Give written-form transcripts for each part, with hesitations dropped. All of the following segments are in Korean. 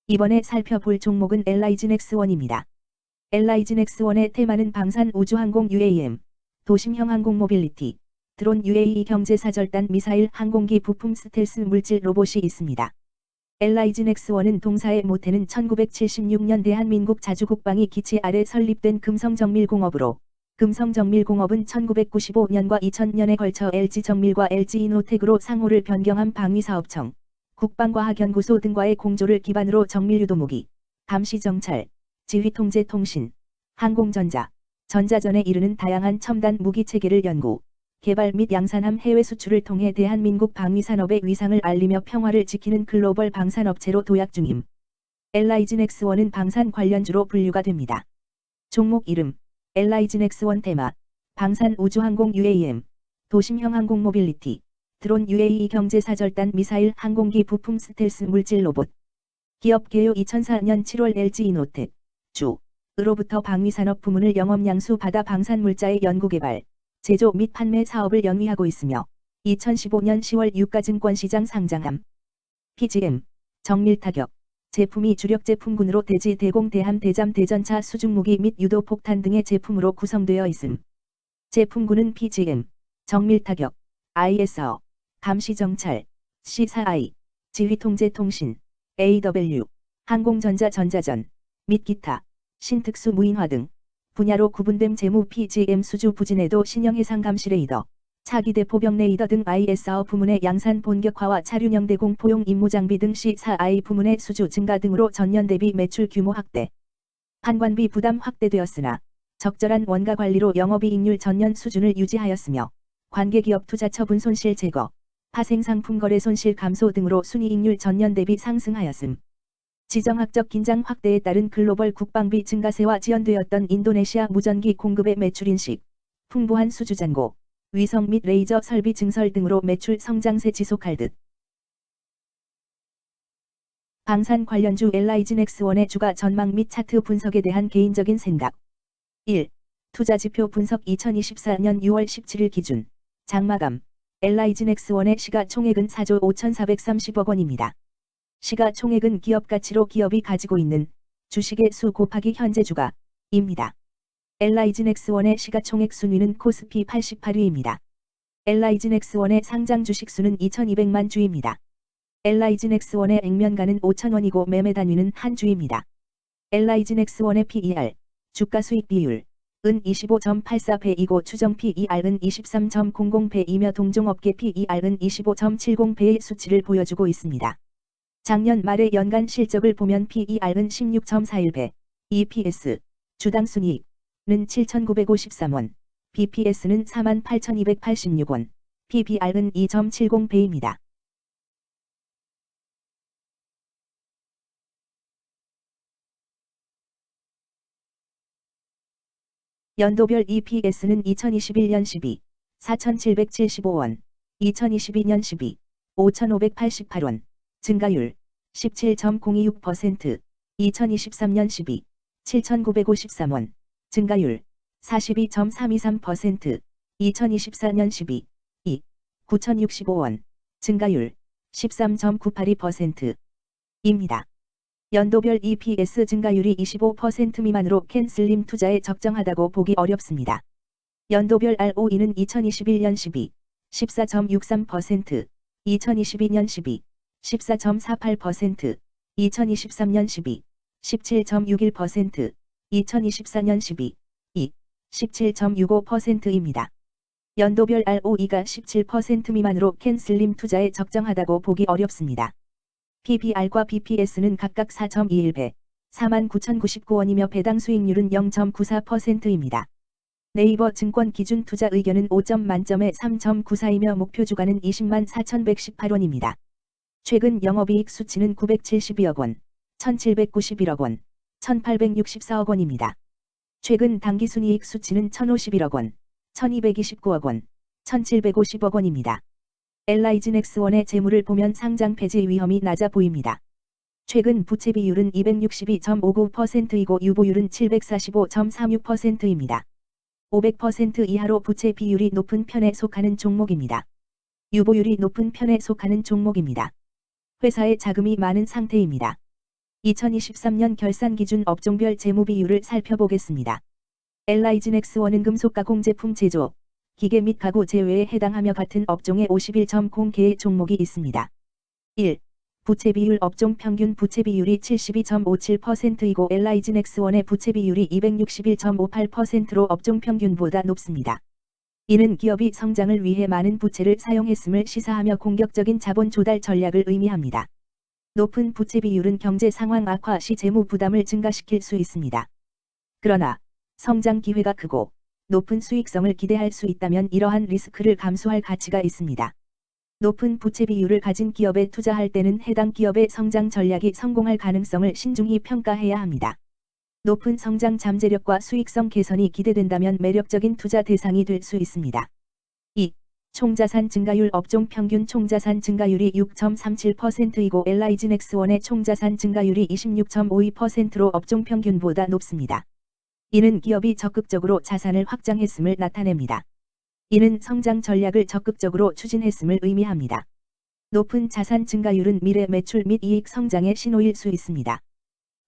이번에 살펴볼 종목은 LIGNX1입니다. LIGNX1의 테마는 방산 우주항공 UAM, 도심형 항공 모빌리티, 드론 UAE 경제사절단 미사일 항공기 부품 스텔스 물질 로봇이 있습니다. LIGNX1은 동사의 모태는 1976년 대한민국 자주국방위 기치 아래 설립된 금성정밀공업으로, 금성정밀공업은 1995년과 2000년에 걸쳐 LG정밀과 LG이노텍으로 상호를 변경한 방위사업청, 국방과학연구소 등과의 공조를 기반으로 정밀유도무기, 감시정찰, 지휘통제통신, 항공전자, 전자전에 이르는 다양한 첨단 무기체계를 연구, 개발 및 양산함 해외 수출을 통해 대한민국 방위산업의 위상을 알리며 평화를 지키는 글로벌 방산업체로 도약 중임. LIGNX1은 방산 관련주로 분류가 됩니다. 종목 이름, LIGNX1 테마, 방산 우주항공 UAM, 도심형 항공 모빌리티, 드론 UAE 경제사절단 미사일 항공기 부품 스텔스 물질 로봇. 기업 개요 2004년 7월 LG이노텍, 주,으로부터 방위산업 부문을 영업양수 받아 방산물자의 연구개발, 제조 및 판매 사업을 영위하고 있으며 2015년 10월 유가증권시장 상장함. PGM, 정밀타격, 제품이 주력제품군으로 대지 대공 대함 대잠 대전차 수중무기 및 유도폭탄 등의 제품으로 구성되어 있음. 제품군은 PGM, 정밀타격, ISR, 감시정찰, C4I, 지휘통제통신, AW, 항공전자 전자전, 및 기타, 신특수 무인화 등 분야로 구분됨. 재무 PGM 수주 부진해도 신형 해상 감시 레이더, 차기 대포병 레이더 등 ISR 부문의 양산 본격화와 차륜형 대공포용 임무 장비 등 C4I 부문의 수주 증가 등으로 전년 대비 매출 규모 확대, 판관비 부담 확대되었으나 적절한 원가 관리로 영업이익률 전년 수준을 유지하였으며 관계기업 투자 처분 손실 제거, 파생상품 거래 손실 감소 등으로 순이익률 전년 대비 상승하였음. 지정학적 긴장 확대에 따른 글로벌 국방비 증가세와 지연되었던 인도네시아 무전기 공급의 매출 인식, 풍부한 수주 잔고, 위성 및 레이저 설비 증설 등으로 매출 성장세 지속할 듯. 방산 관련주 LIGNX1의 주가 전망 및 차트 분석에 대한 개인적인 생각. 1. 투자지표 분석. 2024년 6월 17일 기준 장마감 LIGNX1의 시가총액은 4조 5,430억 원입니다. 시가총액은 기업가치로 기업이 가지고 있는 주식의 수 곱하기 현재 주가입니다. LIGNX1의 시가총액 순위는 코스피 88위입니다. LIGNX1의 상장 주식 수는 2,200만 주입니다. LIGNX1의 액면가는 5,000원이고 매매 단위는 한 주입니다. LIGNX1의 PER, 주가 수익 비율, 은 25.84배이고 추정 PER은 23.00배이며 동종업계 PER은 25.70배의 수치를 보여주고 있습니다. 작년 말의 연간 실적을 보면 PER은 16.41배, EPS, 주당 순이익은 7,953원, BPS는 48,286원, PBR은 2.70배입니다. 연도별 EPS는 2021년 12, 4,775원, 2022년 12, 5,588원, 증가율 17.026%, 2023년 12, 7,953원, 증가율 42.323%, 2024년 12, 2, 9,065원, 증가율 13.982%입니다. 연도별 EPS 증가율이 25% 미만으로 캔슬림 투자에 적정하다고 보기 어렵습니다. 연도별 ROE는 2021년 12, 14.63%, 2022년 12, 14.48%, 2023년 12, 17.61%, 2024년 12, 2, 17.65%입니다. 연도별 ROE가 17% 미만으로 캔슬림 투자에 적정하다고 보기 어렵습니다. PBR과 BPS는 각각 4.21배, 49,099원이며 배당 수익률은 0.94%입니다. 네이버 증권 기준 투자 의견은 5점 만점에 3.94이며 목표 주가는 204,118원입니다. 최근 영업이익 수치는 972억 원, 1,791억 원, 1,864억 원입니다. 최근 당기순이익 수치는 1,051억 원, 1,229억 원, 1,750억 원입니다. LIGNX1의 재물을 보면 상장 폐지 위험이 낮아 보입니다. 최근 부채 비율은 262.59%이고 유보율은 745.36%입니다. 500% 이하로 부채 비율이 높은 편에 속하는 종목입니다. 유보율이 높은 편에 속하는 종목입니다. 회사에 자금이 많은 상태입니다. 2023년 결산 기준 업종별 재무 비율을 살펴보겠습니다. 엘라이진엑스원은 금속 가공 제품 제조, 기계 및 가구 제외에 해당하며 같은 업종에 51.0개의 종목이 있습니다. 1. 부채 비율 업종 평균 부채 비율이 72.57%이고 엘라이진엑스원의 부채 비율이 261.58%로 업종 평균보다 높습니다. 이는 기업이 성장을 위해 많은 부채를 사용했음을 시사하며 공격적인 자본 조달 전략을 의미합니다. 높은 부채 비율은 경제 상황 악화 시 재무 부담을 증가시킬 수 있습니다. 그러나 성장 기회가 크고 높은 수익성을 기대할 수 있다면 이러한 리스크를 감수할 가치가 있습니다. 높은 부채 비율을 가진 기업에 투자할 때는 해당 기업의 성장 전략이 성공할 가능성을 신중히 평가해야 합니다. 높은 성장 잠재력과 수익성 개선이 기대된다면 매력적인 투자 대상이 될 수 있습니다. 2. 총자산 증가율 업종 평균 총자산 증가율이 6.37%이고 엘라이진엑스원의 총자산 증가율이 26.52%로 업종 평균보다 높습니다. 이는 기업이 적극적으로 자산을 확장했음을 나타냅니다. 이는 성장 전략을 적극적으로 추진했음을 의미합니다. 높은 자산 증가율은 미래 매출 및 이익 성장의 신호일 수 있습니다.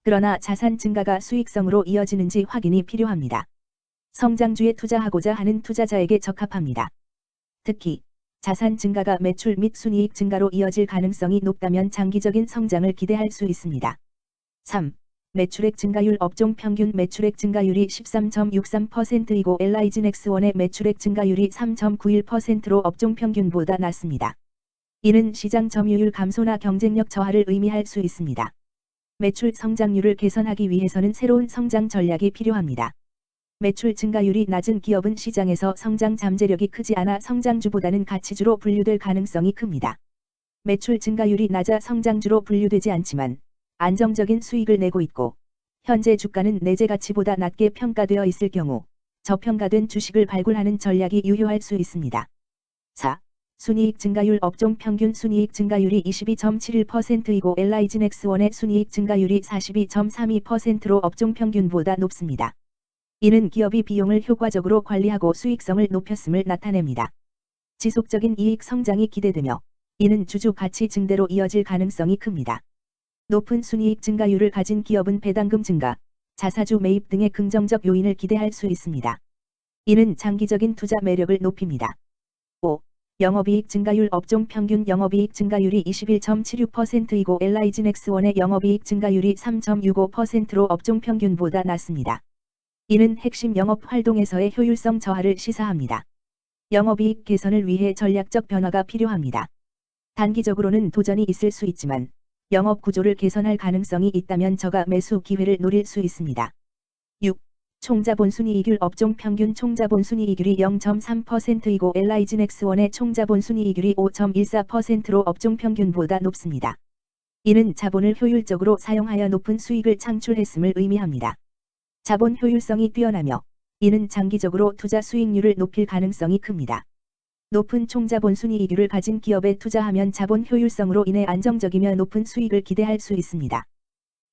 그러나 자산 증가가 수익성으로 이어지는지 확인이 필요합니다. 성장주에 투자하고자 하는 투자자에게 적합합니다. 특히 자산 증가가 매출 및 순이익 증가로 이어질 가능성이 높다면 장기적인 성장을 기대할 수 있습니다. 3. 매출액 증가율 업종 평균 매출액 증가율이 13.63%이고 엘라이진엑스원의 매출액 증가율이 3.91%로 업종 평균보다 낮습니다. 이는 시장 점유율 감소나 경쟁력 저하를 의미할 수 있습니다. 매출 성장률을 개선하기 위해서는 새로운 성장 전략이 필요합니다. 매출 증가율이 낮은 기업은 시장에서 성장 잠재력이 크지 않아 성장주보다는 가치주로 분류될 가능성이 큽니다. 매출 증가율이 낮아 성장주로 분류되지 않지만 안정적인 수익을 내고 있고 현재 주가는 내재 가치보다 낮게 평가되어 있을 경우 저평가된 주식을 발굴하는 전략이 유효할 수 있습니다. 4. 순이익 증가율 업종 평균 순이익 증가율이 22.71%이고 엘라이진엑스원의 순이익 증가율이 42.32%로 업종 평균보다 높습니다. 이는 기업이 비용을 효과적으로 관리하고 수익성을 높였음을 나타냅니다. 지속적인 이익 성장이 기대되며 이는 주주 가치 증대로 이어질 가능성이 큽니다. 높은 순이익 증가율을 가진 기업은 배당금 증가, 자사주 매입 등의 긍정적 요인을 기대할 수 있습니다. 이는 장기적인 투자 매력을 높입니다. 5. 영업이익 증가율 업종 평균 영업이익 증가율이 21.76%이고 엘라이진엑스원의 영업이익 증가율이 3.65%로 업종 평균보다 낮습니다. 이는 핵심 영업 활동에서의 효율성 저하를 시사합니다. 영업이익 개선을 위해 전략적 변화가 필요합니다. 단기적으로는 도전이 있을 수 있지만 영업 구조를 개선할 가능성이 있다면 저가 매수 기회를 노릴 수 있습니다. 6. 총자본 순이익률 업종 평균 총자본 순이익률이 0.3%이고 엘라이진엑스원의 총자본 순이익률이 5.14%로 업종 평균보다 높습니다. 이는 자본을 효율적으로 사용하여 높은 수익을 창출했음을 의미합니다. 자본 효율성이 뛰어나며 이는 장기적으로 투자 수익률을 높일 가능성이 큽니다. 높은 총자본 순이익률을 가진 기업에 투자하면 자본 효율성으로 인해 안정적이며 높은 수익을 기대할 수 있습니다.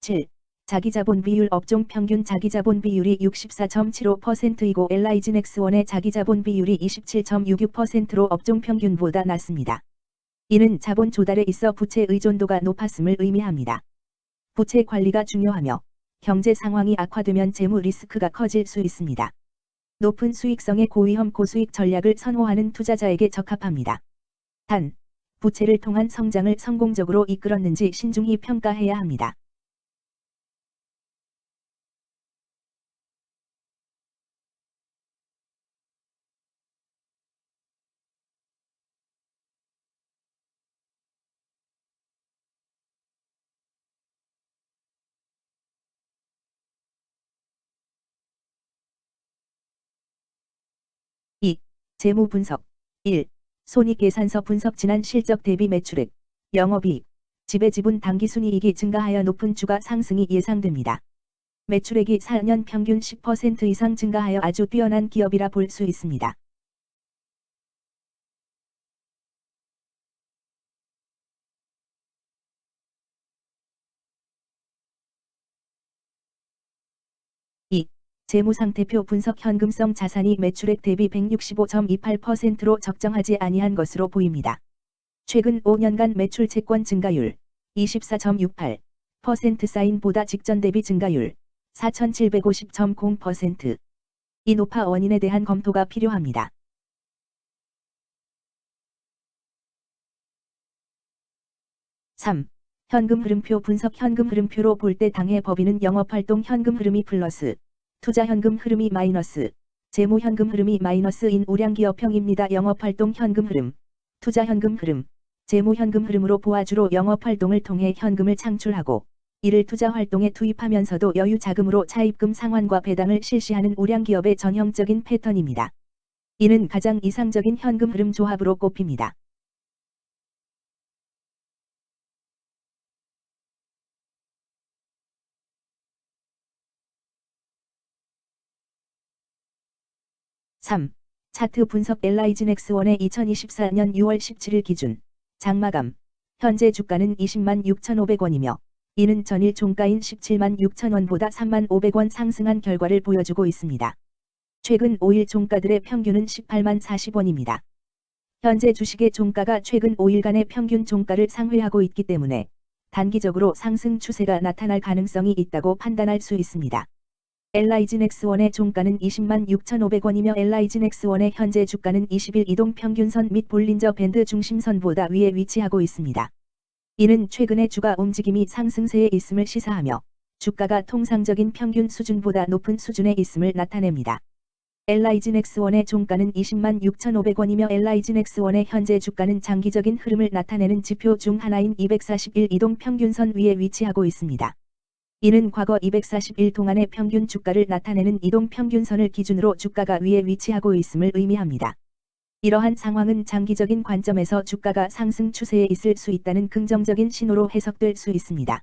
7. 자기자본 비율 업종 평균 자기자본 비율이 64.75%이고 엘라이진엑스원의 자기자본 비율이 27.66%로 업종 평균보다 낮습니다. 이는 자본 조달에 있어 부채 의존도가 높았음을 의미합니다. 부채 관리가 중요하며 경제 상황이 악화되면 재무 리스크가 커질 수 있습니다. 높은 수익성의 고위험 고수익 전략을 선호하는 투자자에게 적합합니다. 단, 부채를 통한 성장을 성공적으로 이끌었는지 신중히 평가해야 합니다. 재무 분석 1. 손익계산서 분석 지난 실적 대비 매출액, 영업이익, 지배지분 당기순이익이 증가하여 높은 주가 상승이 예상됩니다. 매출액이 4년 평균 10% 이상 증가하여 아주 뛰어난 기업이라 볼 수 있습니다. 재무상태표 분석 현금성 자산이 매출액 대비 165.28%로 적정하지 아니한 것으로 보입니다. 최근 5년간 매출 채권 증가율 24.68, %사인보다 직전 대비 증가율 4750.0%. 이 높아 원인에 대한 검토가 필요합니다. 3. 현금 흐름표 분석. 현금 흐름표로 볼 때 당해 법인은 영업활동 현금 흐름이 플러스, 투자 현금 흐름이 마이너스, 재무 현금 흐름이 마이너스인 우량기업형입니다. 영업활동 현금 흐름, 투자 현금 흐름, 재무 현금 흐름으로 보아주로 영업활동을 통해 현금을 창출하고 이를 투자 활동에 투입하면서도 여유 자금으로 차입금 상환과 배당을 실시하는 우량기업의 전형적인 패턴입니다. 이는 가장 이상적인 현금 흐름 조합으로 꼽힙니다. (3) 차트 분석. LIG넥스원의 2024년 6월 17일 기준 장마감 현재 주가는 206,500원이며 이는 전일 종가인 176,000원보다 3500원 상승한 결과를 보여주고 있습니다. 최근 5일 종가들의 평균은 180,040원입니다. 현재 주식의 종가가 최근 5일간의 평균 종가를 상회하고 있기 때문에 단기적으로 상승 추세가 나타날 가능성이 있다고 판단할 수 있습니다. LIG넥스원의 종가는 206,500원이며 LIG넥스원의 현재 주가는 20일 이동평균선 및 볼린저 밴드 중심선보다 위에 위치하고 있습니다. 이는 최근의 주가 움직임이 상승세에 있음을 시사하며 주가가 통상적인 평균 수준보다 높은 수준에 있음을 나타냅니다. LIG넥스원의 종가는 206,500원이며 LIG넥스원의 현재 주가는 장기적인 흐름을 나타내는 지표 중 하나인 241 이동평균선 위에 위치하고 있습니다. 이는 과거 241 동안의 평균 주가를 나타내는 이동평균선을 기준으로 주가가 위에 위치하고 있음을 의미합니다. 이러한 상황은 장기적인 관점에서 주가가 상승 추세에 있을 수 있다는 긍정적인 신호로 해석될 수 있습니다.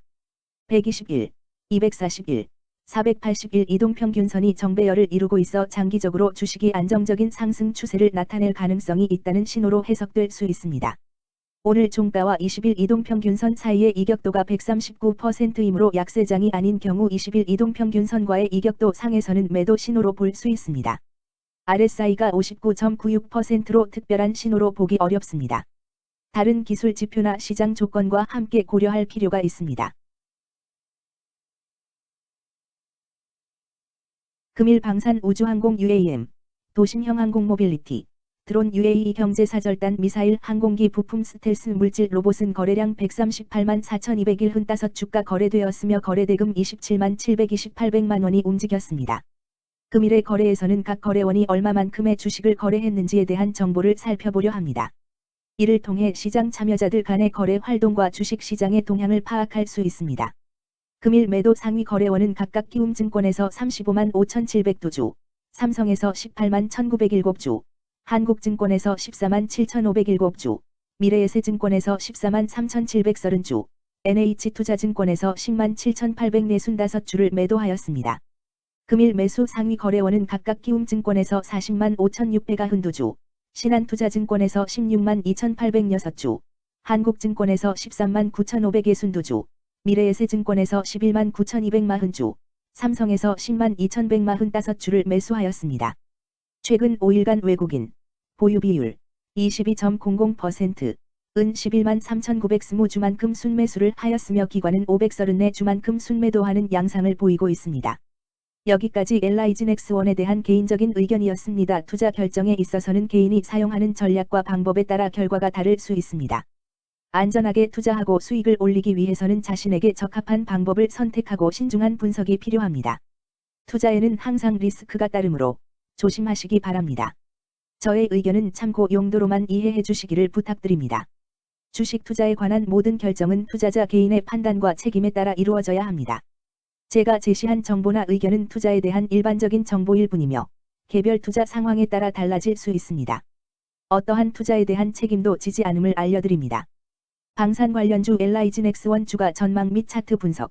121, 241, 481 이동평균선이 정배열을 이루고 있어 장기적으로 주식이 안정적인 상승 추세를 나타낼 가능성이 있다는 신호로 해석될 수 있습니다. 오늘 종가와 20일 이동평균선 사이의 이격도가 139%이므로 약세장이 아닌 경우 20일 이동평균선과의 이격도 상에서는 매도 신호로 볼 수 있습니다. RSI가 59.96%로 특별한 신호로 보기 어렵습니다. 다른 기술 지표나 시장 조건과 함께 고려할 필요가 있습니다. 금일 방산 우주항공 UAM, 도심형 항공 모빌리티, 드론 UAE 경제사절단 미사일 항공기 부품 스텔스 물질 로봇은 거래량 138만 4,201 주가 거래되었으며 거래대금 27만 728백만 원이 움직였습니다. 금일의 거래에서는 각 거래원이 얼마만큼의 주식을 거래했는지에 대한 정보를 살펴보려 합니다. 이를 통해 시장 참여자들 간의 거래 활동과 주식 시장의 동향을 파악할 수 있습니다. 금일 매도 상위 거래원은 각각 키움증권에서 35만 5,700두, 삼성에서 18만 1,907주, 한국증권에서 14만 7,507주, 미래에셋증권에서 14만 3,730주, NH투자증권에서 10만 7,845주를 매도하였습니다. 금일 매수 상위 거래원은 각각 키움증권에서 40만 5,692주, 신한투자증권에서 16만 2,806주, 한국증권에서 13만 9,562주, 미래에셋증권에서 11만 9,240주, 삼성에서 10만 2,145주를 매수하였습니다. 최근 5일간 외국인 보유 비율 22.00%, 은 11만 3,920주만큼 순매수를 하였으며 기관은 534주만큼 순매도하는 양상을 보이고 있습니다. 여기까지 LIG넥스원에 대한 개인적인 의견이었습니다. 투자 결정에 있어서는 개인이 사용하는 전략과 방법에 따라 결과가 다를 수 있습니다. 안전하게 투자하고 수익을 올리기 위해서는 자신에게 적합한 방법을 선택하고 신중한 분석이 필요합니다. 투자에는 항상 리스크가 따르므로 조심하시기 바랍니다. 저의 의견은 참고 용도로만 이해해 주시기를 부탁드립니다. 주식 투자에 관한 모든 결정은 투자자 개인의 판단과 책임에 따라 이루어져야 합니다. 제가 제시한 정보나 의견은 투자에 대한 일반적인 정보일 뿐이며 개별 투자 상황에 따라 달라질 수 있습니다. 어떠한 투자에 대한 책임도 지지 않음을 알려드립니다. 방산 관련주 LIG넥스원 주가 전망 및 차트 분석.